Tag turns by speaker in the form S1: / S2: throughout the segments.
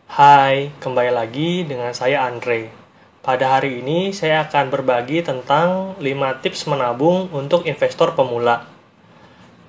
S1: Hai, kembali lagi dengan saya Andre. Pada hari ini saya akan berbagi tentang 5 tips menabung untuk investor pemula.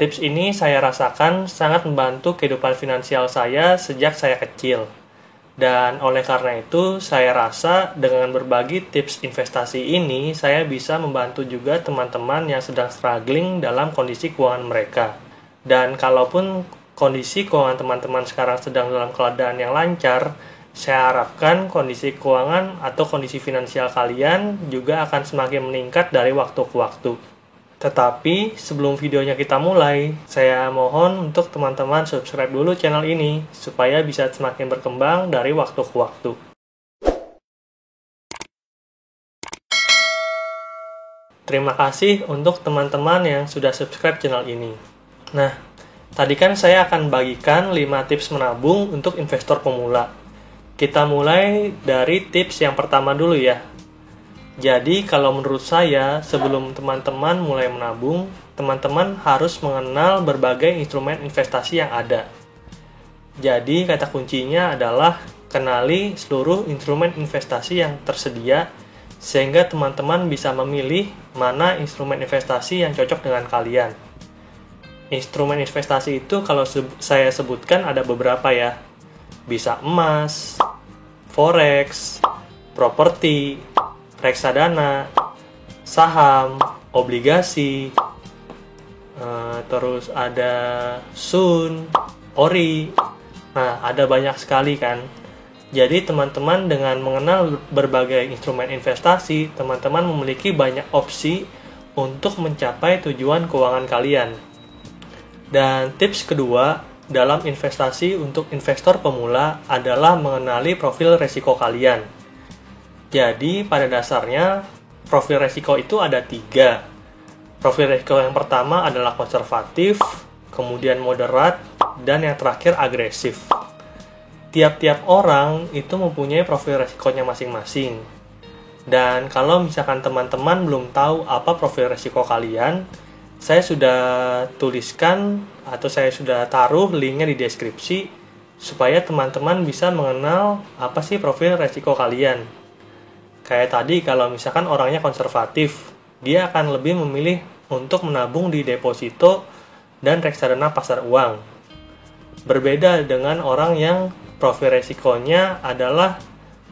S1: Tips ini saya rasakan sangat membantu kehidupan finansial saya sejak saya kecil. Dan oleh karena itu, saya rasa dengan berbagi tips investasi ini, saya bisa membantu juga teman-teman yang sedang struggling dalam kondisi keuangan mereka. Dan kalaupun kondisi keuangan teman-teman sekarang sedang dalam keadaan yang lancar, saya harapkan kondisi keuangan atau kondisi finansial kalian juga akan semakin meningkat dari waktu ke waktu. Tetapi sebelum videonya kita mulai, saya mohon untuk teman-teman subscribe dulu channel ini supaya bisa semakin berkembang dari waktu ke waktu. Terima kasih untuk teman-teman yang sudah subscribe channel ini. Nah, tadi kan saya akan bagikan 5 tips menabung untuk investor pemula. Kita mulai dari tips yang pertama dulu ya. Jadi kalau menurut saya, sebelum teman-teman mulai menabung, teman-teman harus mengenal berbagai instrumen investasi yang ada. Jadi kata kuncinya adalah kenali seluruh instrumen investasi yang tersedia, sehingga teman-teman bisa memilih mana instrumen investasi yang cocok dengan kalian. Instrumen investasi itu kalau saya sebutkan ada beberapa ya. Bisa emas, forex, properti, reksadana, saham, obligasi, terus ada sun, ori. Nah, ada banyak sekali kan. Jadi teman-teman dengan mengenal berbagai instrumen investasi, teman-teman memiliki banyak opsi untuk mencapai tujuan keuangan kalian. Dan tips kedua dalam investasi untuk investor pemula adalah mengenali profil risiko kalian. Jadi pada dasarnya profil risiko itu ada 3. Profil risiko yang pertama adalah konservatif, kemudian moderat, dan yang terakhir agresif. Tiap-tiap orang itu mempunyai profil risikonya masing-masing. Dan kalau misalkan teman-teman belum tahu apa profil risiko kalian, saya sudah tuliskan atau saya sudah taruh linknya di deskripsi supaya teman-teman bisa mengenal apa sih profil risiko kalian. Kayak tadi kalau misalkan orangnya konservatif, dia akan lebih memilih untuk menabung di deposito dan reksadana pasar uang. Berbeda dengan orang yang profil resikonya adalah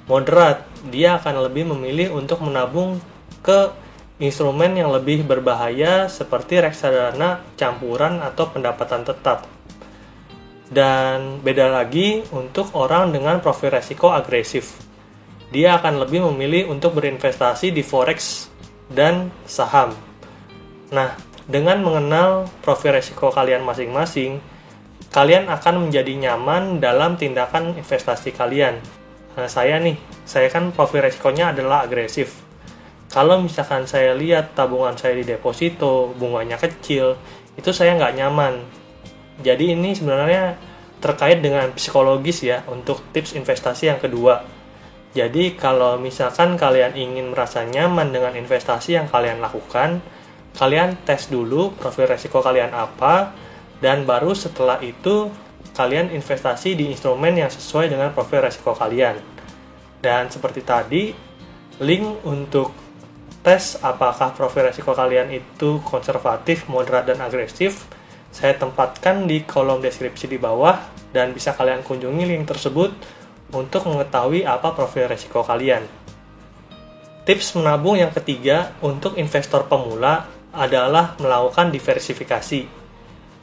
S1: moderat, dia akan lebih memilih untuk menabung ke instrumen yang lebih berbahaya seperti reksadana campuran atau pendapatan tetap. Dan beda lagi untuk orang dengan profil resiko agresif. Dia akan lebih memilih untuk berinvestasi di forex dan saham. Nah, dengan mengenal profil risiko kalian masing-masing, kalian akan menjadi nyaman dalam tindakan investasi kalian. Nah, saya kan profil risikonya adalah agresif. Kalau misalkan saya lihat tabungan saya di deposito, bunganya kecil, itu saya nggak nyaman. Jadi ini sebenarnya terkait dengan psikologis ya untuk tips investasi yang kedua. Jadi kalau misalkan kalian ingin merasa nyaman dengan investasi yang kalian lakukan, kalian tes dulu profil risiko kalian apa, dan baru setelah itu kalian investasi di instrumen yang sesuai dengan profil risiko kalian. Dan seperti tadi, link untuk tes apakah profil risiko kalian itu konservatif, moderat, dan agresif, saya tempatkan di kolom deskripsi di bawah, dan bisa kalian kunjungi link tersebut untuk mengetahui apa profil risiko kalian. Tips menabung yang ketiga untuk investor pemula adalah melakukan diversifikasi.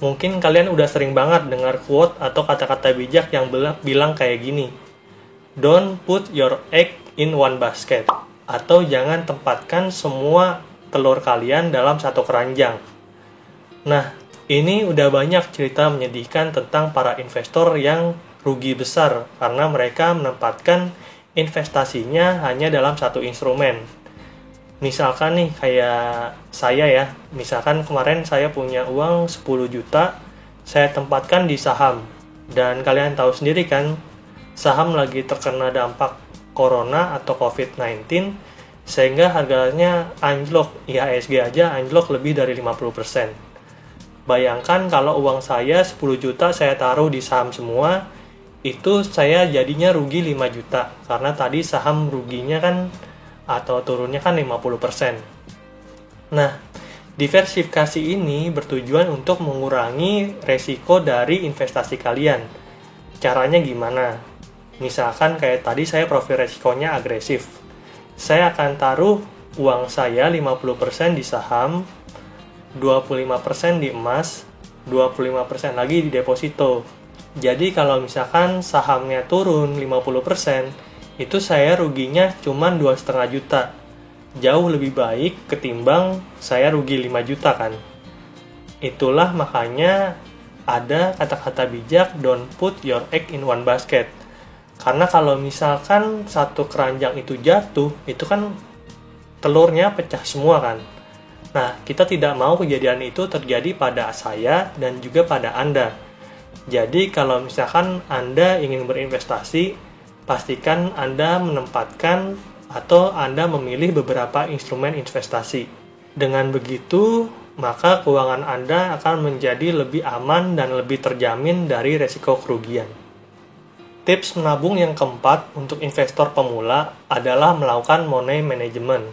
S1: Mungkin kalian udah sering banget dengar quote atau kata-kata bijak yang bilang kayak gini. Don't put your egg in one basket. Atau jangan tempatkan semua telur kalian dalam satu keranjang. Nah, ini udah banyak cerita menyedihkan tentang para investor yang rugi besar karena mereka menempatkan investasinya hanya dalam satu instrumen. Misalkan nih kayak saya ya, misalkan kemarin saya punya uang 10 juta, saya tempatkan di saham. Dan kalian tahu sendiri kan, saham lagi terkena dampak corona atau COVID-19, sehingga harganya anjlok, IHSG aja anjlok lebih dari 50%. Bayangkan kalau uang saya 10 juta saya taruh di saham semua, itu saya jadinya rugi 5 juta karena tadi saham ruginya kan atau turunnya kan 50%. Nah, diversifikasi ini bertujuan untuk mengurangi resiko dari investasi kalian. Caranya gimana? Misalkan kayak tadi saya profil resikonya agresif. Saya akan taruh uang saya 50% di saham, 25% di emas, 25% lagi di deposito. Jadi kalau misalkan sahamnya turun 50%, itu saya ruginya cuma 2,5 juta. Jauh lebih baik ketimbang saya rugi 5 juta kan. Itulah makanya ada kata-kata bijak, don't put your egg in one basket. Karena kalau misalkan satu keranjang itu jatuh, itu kan telurnya pecah semua kan. Nah, kita tidak mau kejadian itu terjadi pada saya dan juga pada Anda. Jadi kalau misalkan Anda ingin berinvestasi, pastikan Anda menempatkan atau Anda memilih beberapa instrumen investasi. Dengan begitu, maka keuangan Anda akan menjadi lebih aman dan lebih terjamin dari resiko kerugian. Tips menabung yang keempat untuk investor pemula adalah melakukan money management.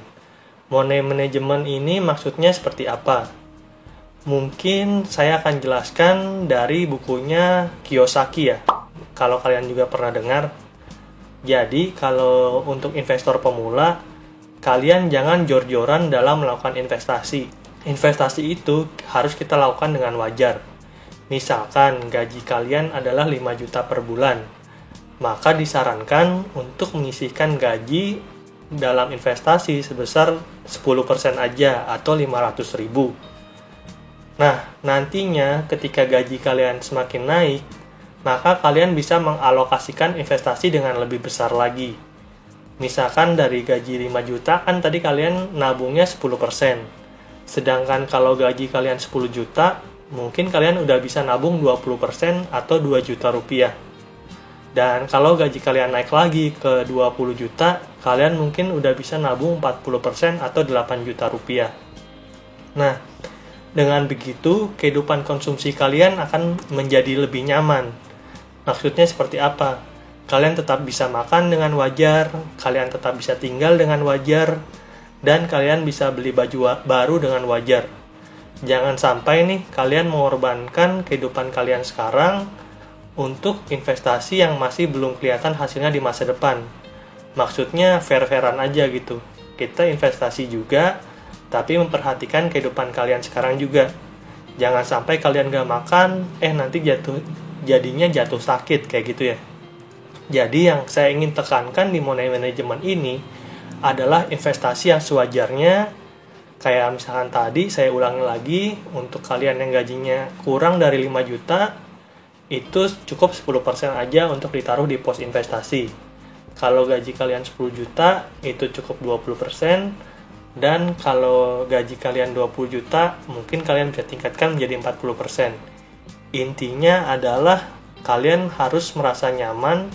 S1: Money management ini maksudnya seperti apa? Mungkin saya akan jelaskan dari bukunya Kiyosaki ya, kalau kalian juga pernah dengar. Jadi, kalau untuk investor pemula, kalian jangan jor-joran dalam melakukan investasi. Investasi itu harus kita lakukan dengan wajar. Misalkan gaji kalian adalah 5 juta per bulan, maka disarankan untuk menyisihkan gaji dalam investasi sebesar 10% aja atau 500 ribu. Nah, nantinya ketika gaji kalian semakin naik, maka kalian bisa mengalokasikan investasi dengan lebih besar lagi. Misalkan dari gaji 5 juta kan tadi kalian nabungnya 10%. Sedangkan kalau gaji kalian 10 juta, mungkin kalian udah bisa nabung 20% atau 2 juta rupiah. Dan kalau gaji kalian naik lagi ke 20 juta, kalian mungkin udah bisa nabung 40% atau 8 juta rupiah. Nah, dengan begitu, kehidupan konsumsi kalian akan menjadi lebih nyaman. Maksudnya seperti apa? Kalian tetap bisa makan dengan wajar, kalian tetap bisa tinggal dengan wajar, dan kalian bisa beli baju baru dengan wajar. Jangan sampai nih kalian mengorbankan kehidupan kalian sekarang untuk investasi yang masih belum kelihatan hasilnya di masa depan. Maksudnya fair-fairan aja gitu. Kita investasi juga, tapi memperhatikan kehidupan kalian sekarang juga. Jangan sampai kalian gak makan, nanti jadinya jatuh sakit kayak gitu ya. Jadi yang saya ingin tekankan di money management ini adalah investasi yang sewajarnya. Kayak misalkan tadi saya ulangi lagi, untuk kalian yang gajinya kurang dari 5 juta, itu cukup 10% aja untuk ditaruh di pos investasi. Kalau gaji kalian 10 juta, itu cukup 20%. Dan kalau gaji kalian 20 juta, mungkin kalian bisa tingkatkan menjadi 40%. Intinya adalah kalian harus merasa nyaman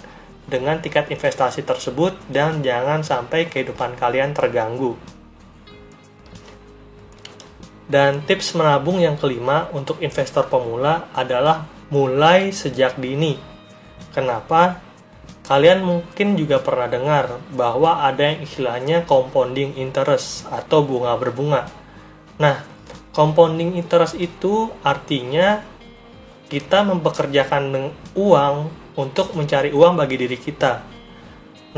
S1: dengan tingkat investasi tersebut dan jangan sampai kehidupan kalian terganggu. Dan tips menabung yang kelima untuk investor pemula adalah mulai sejak dini. Kenapa? Kalian mungkin juga pernah dengar bahwa ada yang istilahnya compounding interest atau bunga berbunga. Nah, compounding interest itu artinya kita mempekerjakan uang untuk mencari uang bagi diri kita.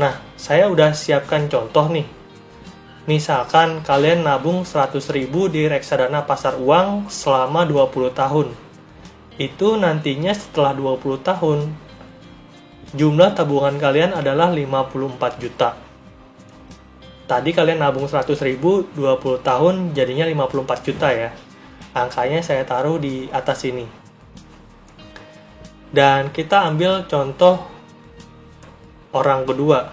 S1: Nah, saya udah siapkan contoh nih. Misalkan kalian nabung 100.000 di reksadana pasar uang selama 20 tahun. Itu nantinya setelah 20 tahun, jumlah tabungan kalian adalah 54 juta. Tadi kalian nabung 100.000, 20 tahun jadinya 54 juta ya. Angkanya saya taruh di atas ini. Dan kita ambil contoh orang kedua.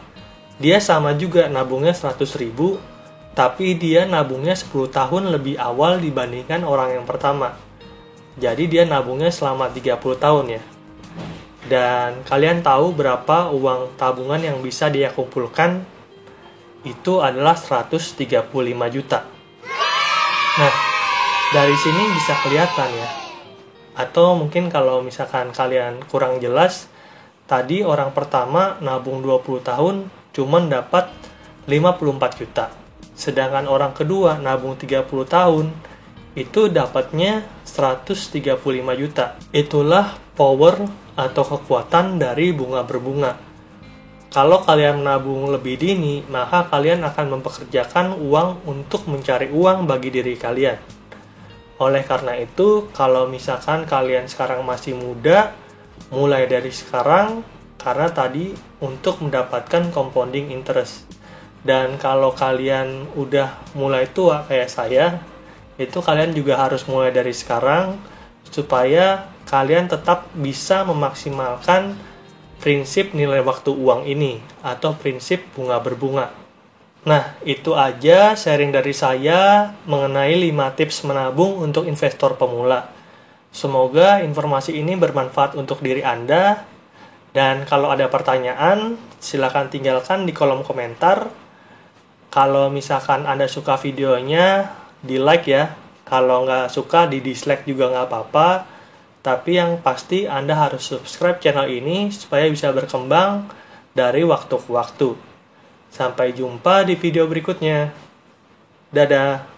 S1: Dia sama juga nabungnya 100.000, tapi dia nabungnya 10 tahun lebih awal dibandingkan orang yang pertama. Jadi dia nabungnya selama 30 tahun ya. Dan kalian tahu berapa uang tabungan yang bisa dia kumpulkan? Itu adalah 135 juta. Nah, dari sini bisa kelihatan ya. Atau mungkin kalau misalkan kalian kurang jelas, tadi orang pertama nabung 20 tahun cuman dapat 54 juta. Sedangkan orang kedua nabung 30 tahun itu dapatnya 135 juta. Itulah power atau kekuatan dari bunga berbunga. Kalau kalian menabung lebih dini, maka kalian akan mempekerjakan uang untuk mencari uang bagi diri kalian. Oleh karena itu, kalau misalkan kalian sekarang masih muda, mulai dari sekarang, karena tadi untuk mendapatkan compounding interest. Dan kalau kalian udah mulai tua kayak saya, itu kalian juga harus mulai dari sekarang, supaya kalian tetap bisa memaksimalkan prinsip nilai waktu uang ini, atau prinsip bunga berbunga. Nah, itu aja sharing dari saya mengenai 5 tips menabung untuk investor pemula. Semoga informasi ini bermanfaat untuk diri Anda. Dan kalau ada pertanyaan, silakan tinggalkan di kolom komentar. Kalau misalkan Anda suka videonya, di like ya. Kalau nggak suka, di dislike juga nggak apa-apa. Tapi yang pasti Anda harus subscribe channel ini supaya bisa berkembang dari waktu ke waktu. Sampai jumpa di video berikutnya. Dadah.